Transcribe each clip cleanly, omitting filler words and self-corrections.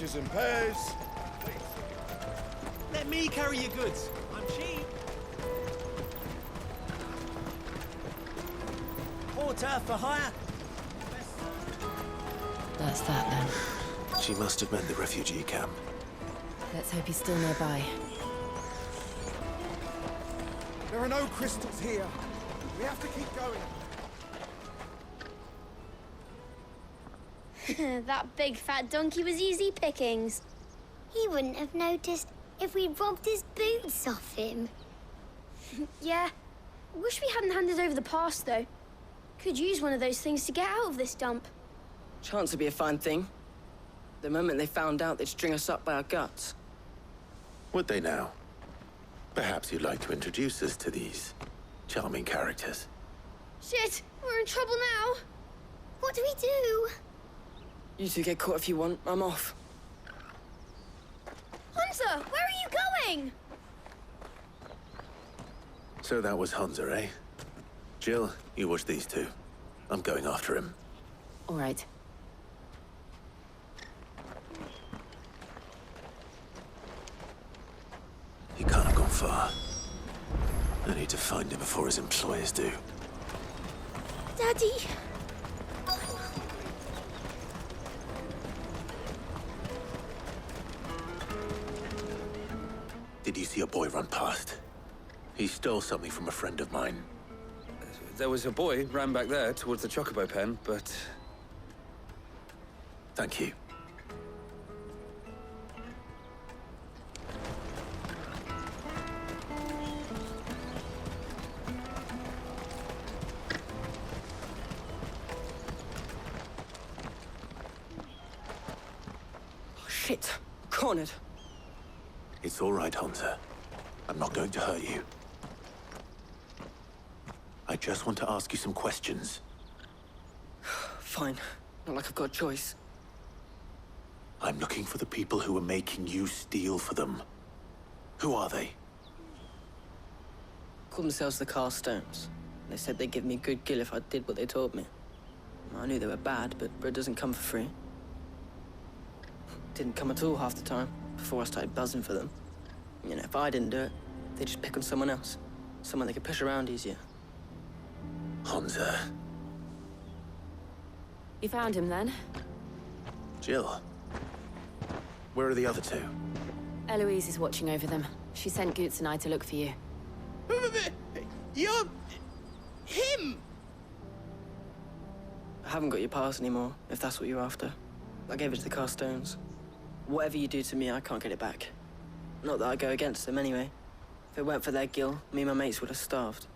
peaches and pears. Let me carry your goods. I'm cheap. Porter for hire. That's that then. She must have meant the refugee camp. Let's hope he's still nearby. There are no crystals here. We have to keep going. That big fat donkey was easy pickings. He wouldn't have noticed if we'd robbed his boots off him. Yeah. Wish we hadn't handed over the pass, though. Could use one of those things to get out of this dump. Chance would be a fine thing. The moment they found out, they'd string us up by our guts. Would they now? Perhaps you'd like to introduce us to these charming characters. Shit, we're in trouble now. What do we do? You two get caught if you want. I'm off. Hunter, where are you going? So that was Hunter, eh? Jill, you watch these two. I'm going after him. All right. He can't have gone far. I need to find him before his employers do. Daddy. Did you see a boy run past? He stole something from a friend of mine. There was a boy ran back there towards the chocobo pen, but... Thank you. Oh, shit. Cornered. It's all right, Hunter. I'm not going to hurt you. I just want to ask you some questions. Fine. Not like I've got a choice. I'm looking for the people who are making you steal for them. Who are they? Call themselves the Carstones. They said they'd give me good gill if I did what they told me. I knew they were bad, but bread doesn't come for free. Didn't come at all half the time, before I started buzzing for them. You know, if I didn't do it, they'd just pick on someone else. Someone they could push around easier. Hunter. You found him then? Jill. Where are the other two? Eloise is watching over them. She sent Goots and I to look for you. You're... him! I haven't got your pass anymore, if that's what you're after. I gave it to the Carstones. Whatever you do to me, I can't get it back. Not that I go against them anyway. If it weren't for their gill, me and my mates would have starved.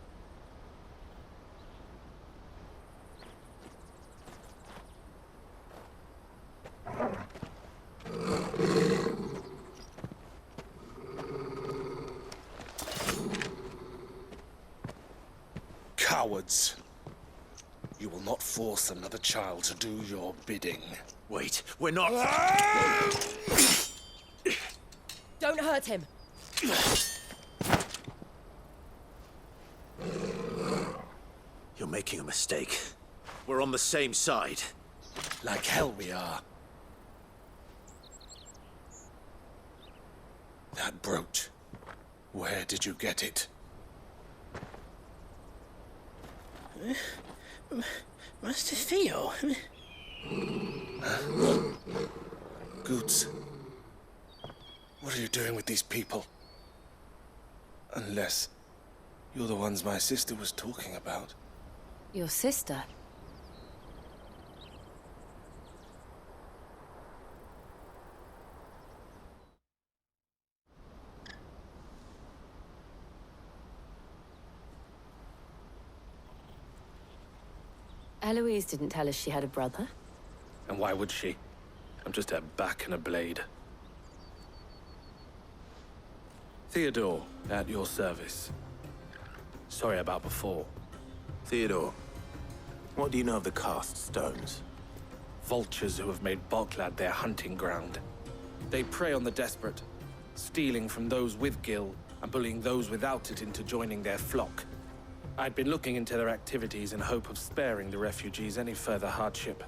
Cowards. You will not force another child to do your bidding. Wait, we're not... Don't hurt him! You're making a mistake. We're on the same side. Like hell we are. That brooch. Where did you get it? Master Theo? Goots. What are you doing with these people? Unless you're the ones my sister was talking about. Your sister? Eloise didn't tell us she had a brother. And why would she? I'm just a back and a blade. Theodore, at your service. Sorry about before. Theodore, what do you know of the cast stones? Vultures who have made Balklad their hunting ground. They prey on the desperate, stealing from those with gil and bullying those without it into joining their flock. I'd been looking into their activities in hope of sparing the refugees any further hardship.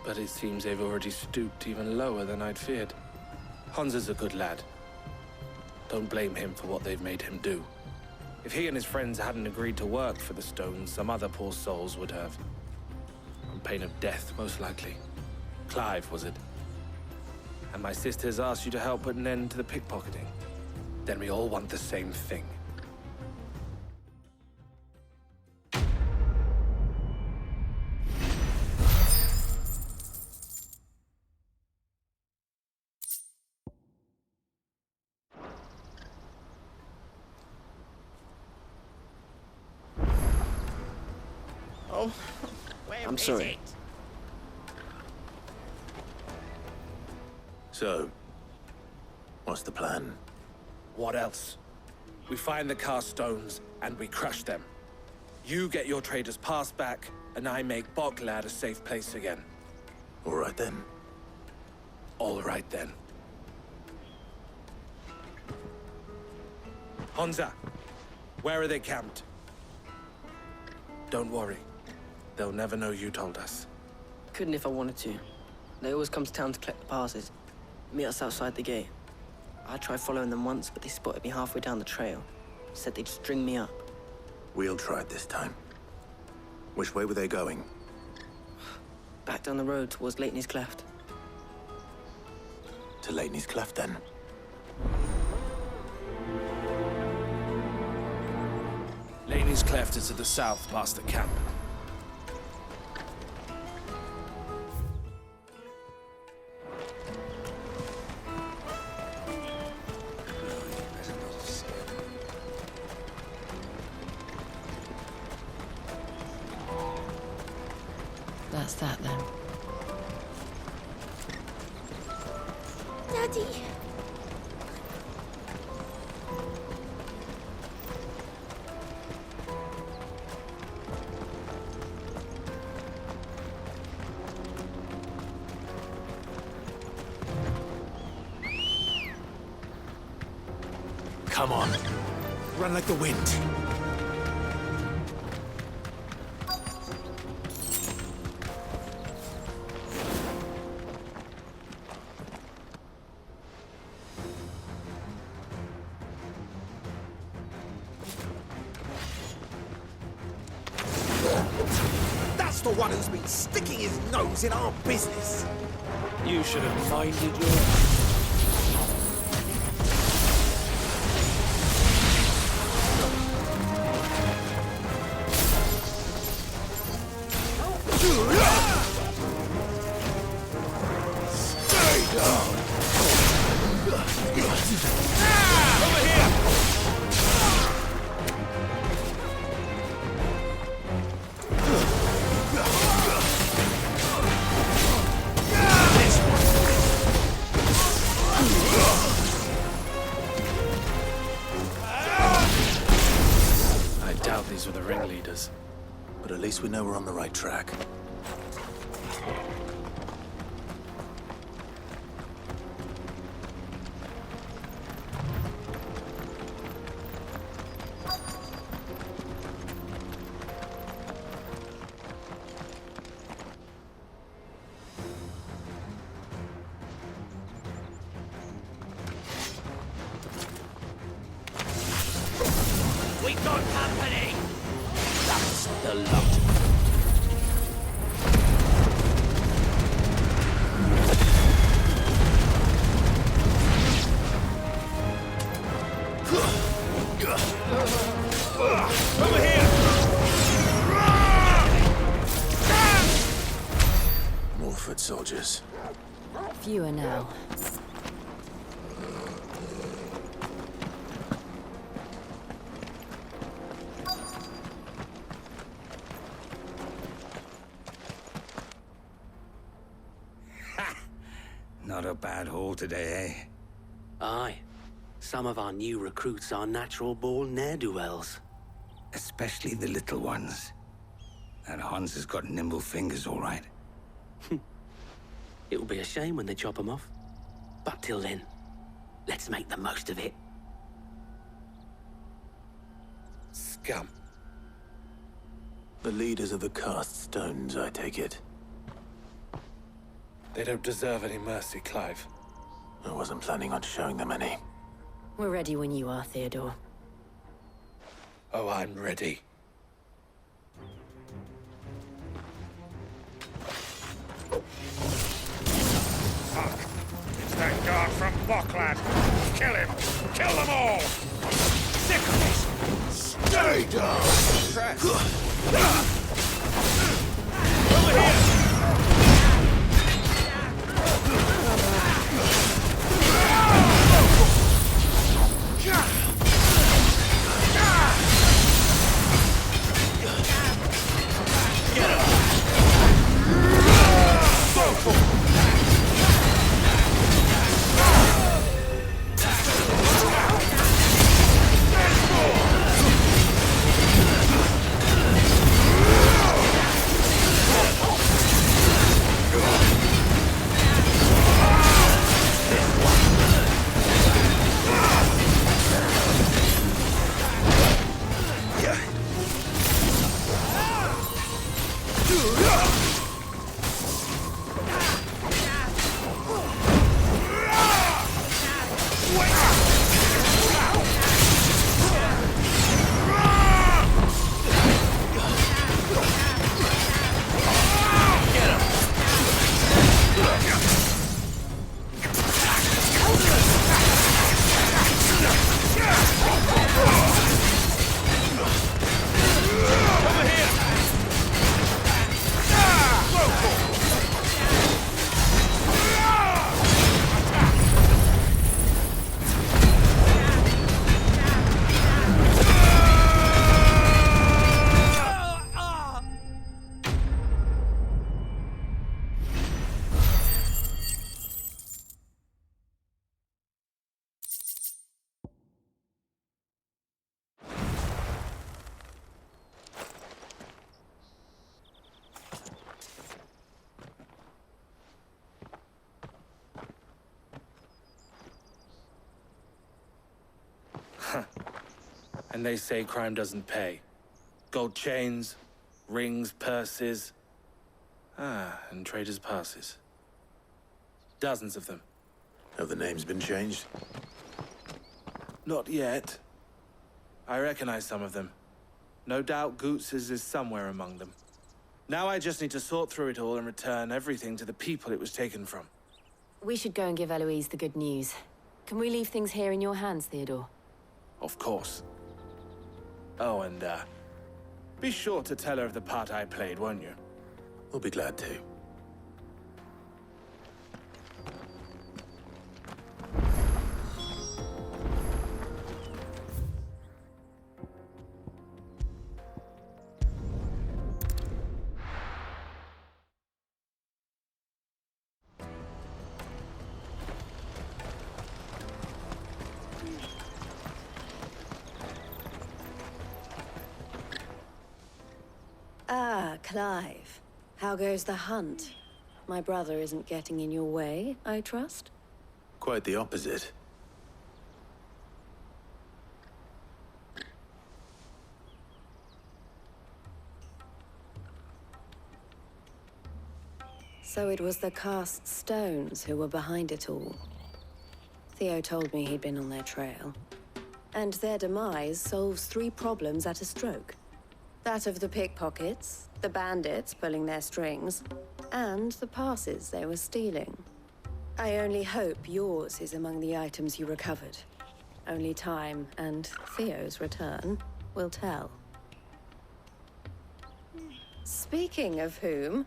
But it seems they've already stooped even lower than I'd feared. Hans is a good lad. Don't blame him for what they've made him do. If he and his friends hadn't agreed to work for the stones, some other poor souls would have. On pain of death, most likely. Clive, was it? And my sisters asked you to help put an end to the pickpocketing. Then we all want the same thing. Oh, where I'm is sorry. it? So, what's the plan? What else? We find the cast stones, and we crush them. You get your trader's pass back, and I make Boklad a safe place again. All right then. All right then. Honza, where are they camped? Don't worry. They'll never know you told us. Couldn't if I wanted to. They always come to town to collect the passes. Meet us outside the gate. I tried following them once, but they spotted me halfway down the trail. Said they'd string me up. We'll try it this time. Which way were they going? Back down the road towards Leighton's Cleft. To Leighton's Cleft, then. Laney's Cleft is to the south, past the camp. That's that then. Daddy. Come on. Run like the wind. That's the one who's been sticking his nose in our business. You should have minded your... Stay down. Over here. I doubt these were the ringleaders. But at least we know we're on the right track. We got company! That's the lot. Over here. More foot soldiers. Fewer now. Not a bad haul today, eh? Aye. Some of our new recruits are natural-born ne'er-do-wells. Especially the little ones. That Hans has got nimble fingers, all right. It will be a shame when they chop them off. But till then, let's make the most of it. Scum. The leaders of the cast stones, I take it. They don't deserve any mercy, Clive. I wasn't planning on showing them any. We're ready when you are, Theodore. Oh, I'm ready. Fuck. It's that guard from Bocklad. Kill him! Kill them all! Sick of this! Stay down! Over here! And they say crime doesn't pay. Gold chains, rings, purses. And traders' passes. Dozens of them. Have the names been changed? Not yet. I recognize some of them. No doubt Goots's is somewhere among them. Now I just need to sort through it all and return everything to the people it was taken from. We should go and give Eloise the good news. Can we leave things here in your hands, Theodore? Of course. Oh, and, be sure to tell her of the part I played, won't you? We'll be glad to. Ah, Clive. How goes the hunt? My brother isn't getting in your way, I trust? Quite the opposite. So it was the cast stones who were behind it all. Theo told me he'd been on their trail. And their demise solves 3 problems at a stroke. That of the pickpockets, the bandits pulling their strings, and the passes they were stealing. I only hope yours is among the items you recovered. Only time and Theo's return will tell. Speaking of whom,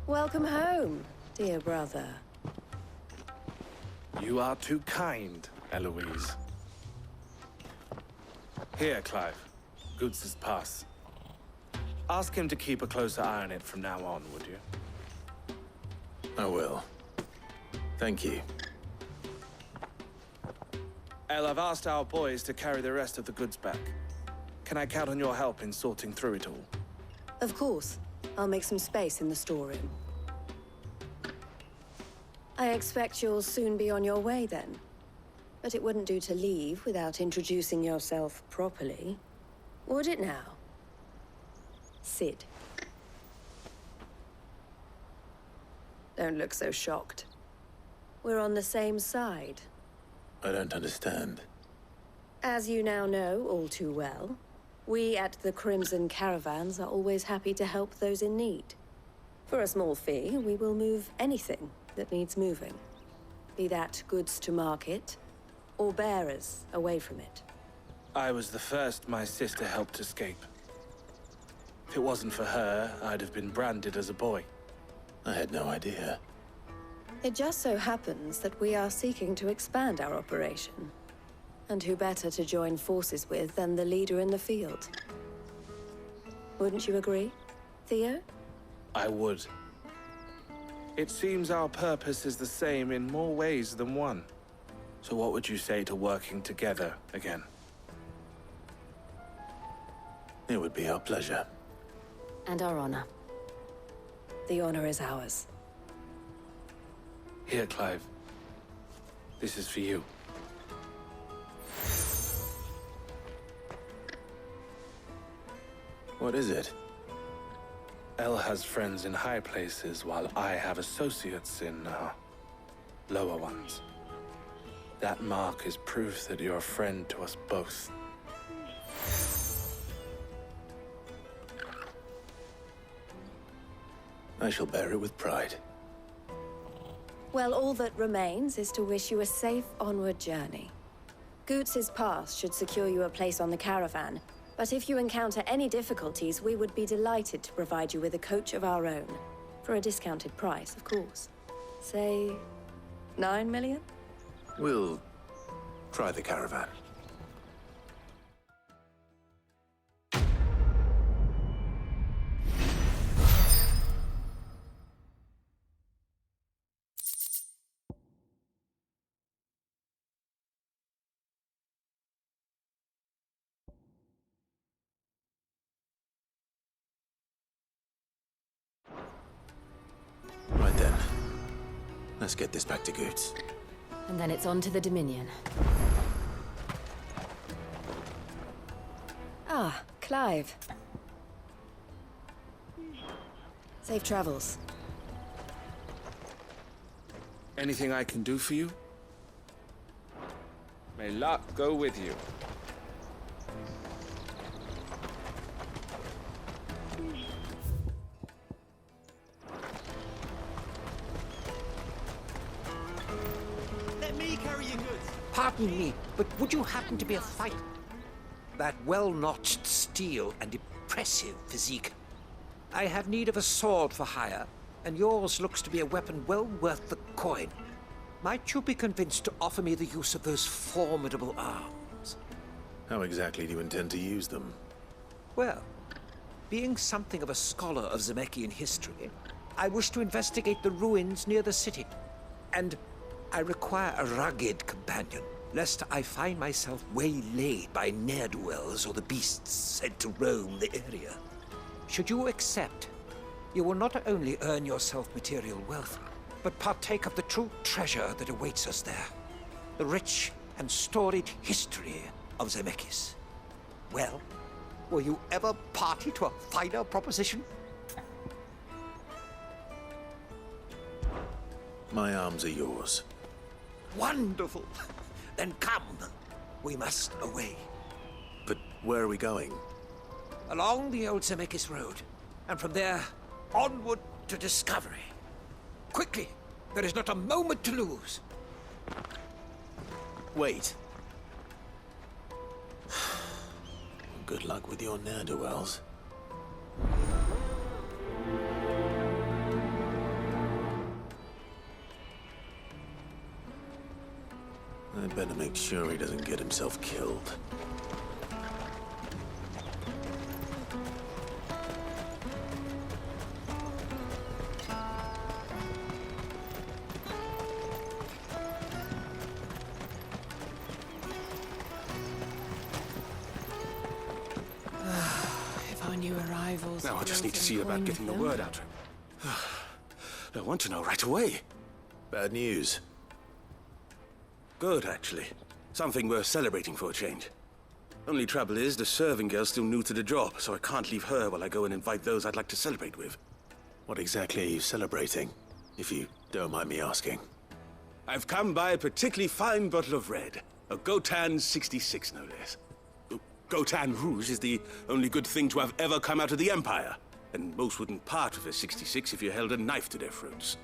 welcome home, dear brother. You are too kind, Eloise. Here, Clive. Goots's pass. Ask him to keep a closer eye on it from now on, would you? I will. Thank you. El, I've asked our boys to carry the rest of the goods back. Can I count on your help in sorting through it all? Of course. I'll make some space in the storeroom. I expect you'll soon be on your way then. But it wouldn't do to leave without introducing yourself properly. Would it now? Sid. Don't look so shocked. We're on the same side. I don't understand. As you now know all too well, we at the Crimson Caravans are always happy to help those in need. For a small fee, we will move anything that needs moving. Be that goods to market, or bearers away from it. I was the first my sister helped escape. If it wasn't for her, I'd have been branded as a boy. I had no idea. It just so happens that we are seeking to expand our operation. And who better to join forces with than the leader in the field? Wouldn't you agree, Theo? I would. It seems our purpose is the same in more ways than one. So what would you say to working together again? It would be our pleasure. And our honor. The honor is ours. Here, Clive. This is for you. What is it? Elle has friends in high places, while I have associates in, lower ones. That mark is proof that you're a friend to us both. I shall bear it with pride. Well, all that remains is to wish you a safe onward journey. Goots's pass should secure you a place on the caravan, but if you encounter any difficulties, we would be delighted to provide you with a coach of our own. For a discounted price, of course. Say, 9 million? We'll try the caravan. Right then. Let's get this back to Goots. And then it's on to the Dominion. Ah, Clive. Safe travels. Anything I can do for you? May luck go with you. Let me carry your goods. Pardon me, but would you happen to be a fighter? That well-notched steel and impressive physique. I have need of a sword for hire, and yours looks to be a weapon well worth the coin. Might you be convinced to offer me the use of those formidable arms? How exactly do you intend to use them? Well, being something of a scholar of Zemeckis history, I wish to investigate the ruins near the city. And I require a rugged companion, lest I find myself waylaid by ne'er-do-wells or the beasts sent to roam the area. Should you accept, you will not only earn yourself material wealth, but partake of the true treasure that awaits us there. The rich and storied history of Zemeckis. Well, were you ever party to a finer proposition? My arms are yours. Wonderful! Then come. We must away. But where are we going? Along the old Zemeckis Road, and from there, onward to discovery. Quickly! There is not a moment to lose. Wait. Good luck with your ne'er-do-wells. I'd better make sure he doesn't get himself killed. If I knew arrivals... Now I just need to see about getting the word out to him. I want to know right away. Bad news. Good, actually. Something worth celebrating for a change. Only trouble is, the serving girl's still new to the job, so I can't leave her while I go and invite those I'd like to celebrate with. What exactly are you celebrating? if you don't mind me asking? I've come by a particularly fine bottle of red. A Gotan 66, no less. Gotan Rouge is the only good thing to have ever come out of the Empire. And most wouldn't part with a 66 if you held a knife to their throats.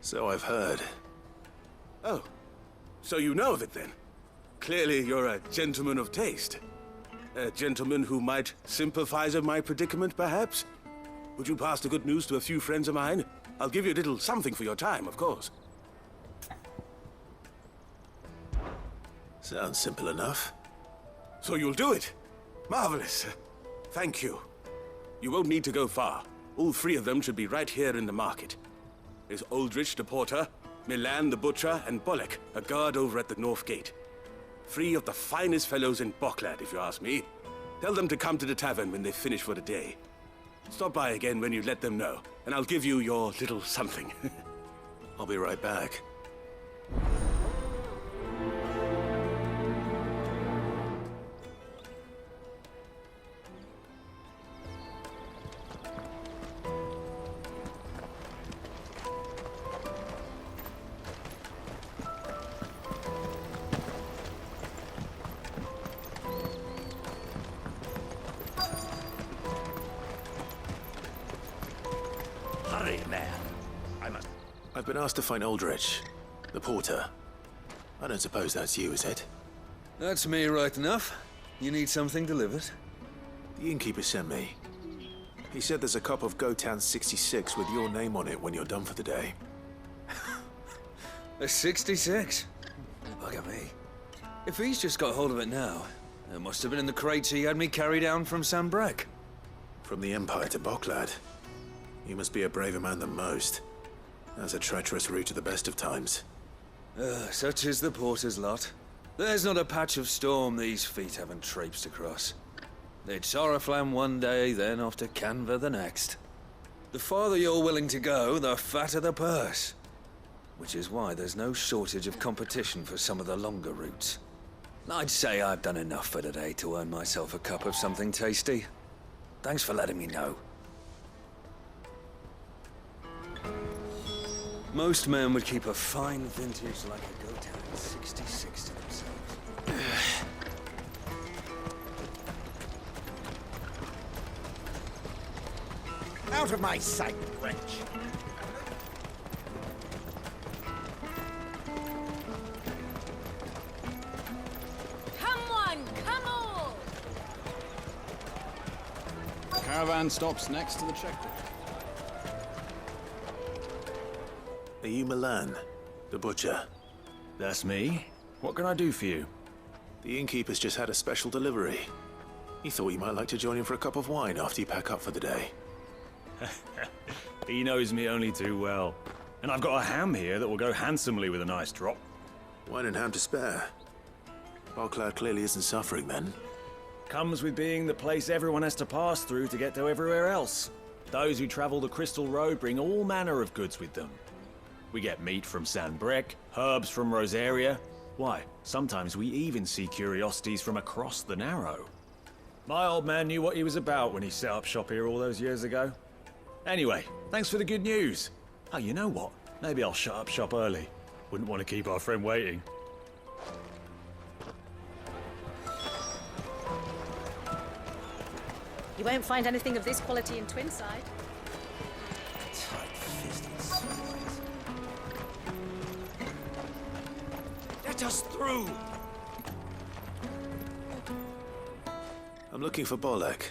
So I've heard. Oh, so you know of it then? Clearly you're a gentleman of taste. A gentleman who might sympathize with my predicament, perhaps? Would you pass the good news to a few friends of mine? I'll give you a little something for your time, of course. Sounds simple enough. So you'll do it? Marvelous. Thank you. You won't need to go far. All three of them should be right here in the market. There's Aldrich the porter, Milan the butcher, and Bolek, a guard over at the north gate. Three of the finest fellows in Boklad, if you ask me. Tell them to come to the tavern when they finish for the day. Stop by again when you let them know, and I'll give you your little something. I'll be right back. Hurry, man. I've been asked to find Aldrich, the porter. I don't suppose that's you, is it? That's me right enough. You need something delivered? The innkeeper sent me. He said there's a cup of Gotan 66 with your name on it when you're done for the day. A 66? Bugger me. If he's just got hold of it now, it must have been in the crates he had me carry down from Sambrek. From the Empire to Boklad. You must be a braver man than most. That's a treacherous route to the best of times. Such is the porter's lot. There's not a patch of storm these feet haven't traipsed across. It's Oriflamme one day, then off to Canva the next. The farther you're willing to go, the fatter the purse. Which is why there's no shortage of competition for some of the longer routes. I'd say I've done enough for today to earn myself a cup of something tasty. Thanks for letting me know. Most men would keep a fine vintage like a Gotan 66 to themselves. Out of my sight, wretch! Come one, come all! Caravan stops next to the checkpoint. Are you Milan, the butcher? That's me. What can I do for you? The innkeeper's just had a special delivery. He thought you might like to join him for a cup of wine after you pack up for the day. He knows me only too well. And I've got a ham here that will go handsomely with a nice drop. Wine and ham to spare. Boklad clearly isn't suffering then. Comes with being the place everyone has to pass through to get to everywhere else. Those who travel the Crystal Road bring all manner of goods with them. We get meat from Sanbrek, herbs from Rosaria. Why, sometimes we even see curiosities from across the Narrow. My old man knew what he was about when he set up shop here all those years ago. Anyway, thanks for the good news. Oh, you know what? Maybe I'll shut up shop early. Wouldn't want to keep our friend waiting. You won't find anything of this quality in Twinside. Let us through! I'm looking for Bolek.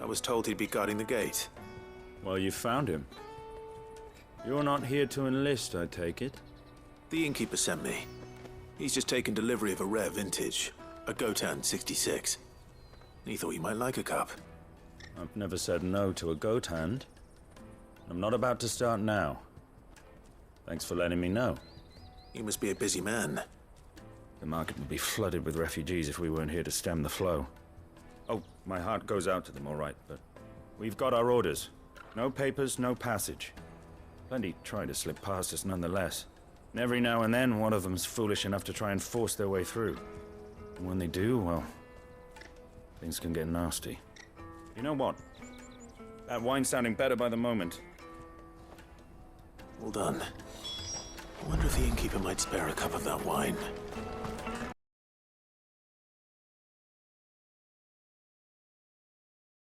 I was told he'd be guarding the gate. Well, you found him. You're not here to enlist, I take it? The innkeeper sent me. He's just taken delivery of a rare vintage, a Gotan 66. He thought you might like a cup. I've never said no to a goat hand. I'm not about to start now. Thanks for letting me know. You must be a busy man. The market would be flooded with refugees if we weren't here to stem the flow. Oh, my heart goes out to them, all right, but we've got our orders. No papers, no passage. Plenty try to slip past us nonetheless. And every now and then, one of them's foolish enough to try and force their way through. And when they do, well, things can get nasty. You know what? That wine's sounding better by the moment. Well done. I wonder if the innkeeper might spare a cup of that wine.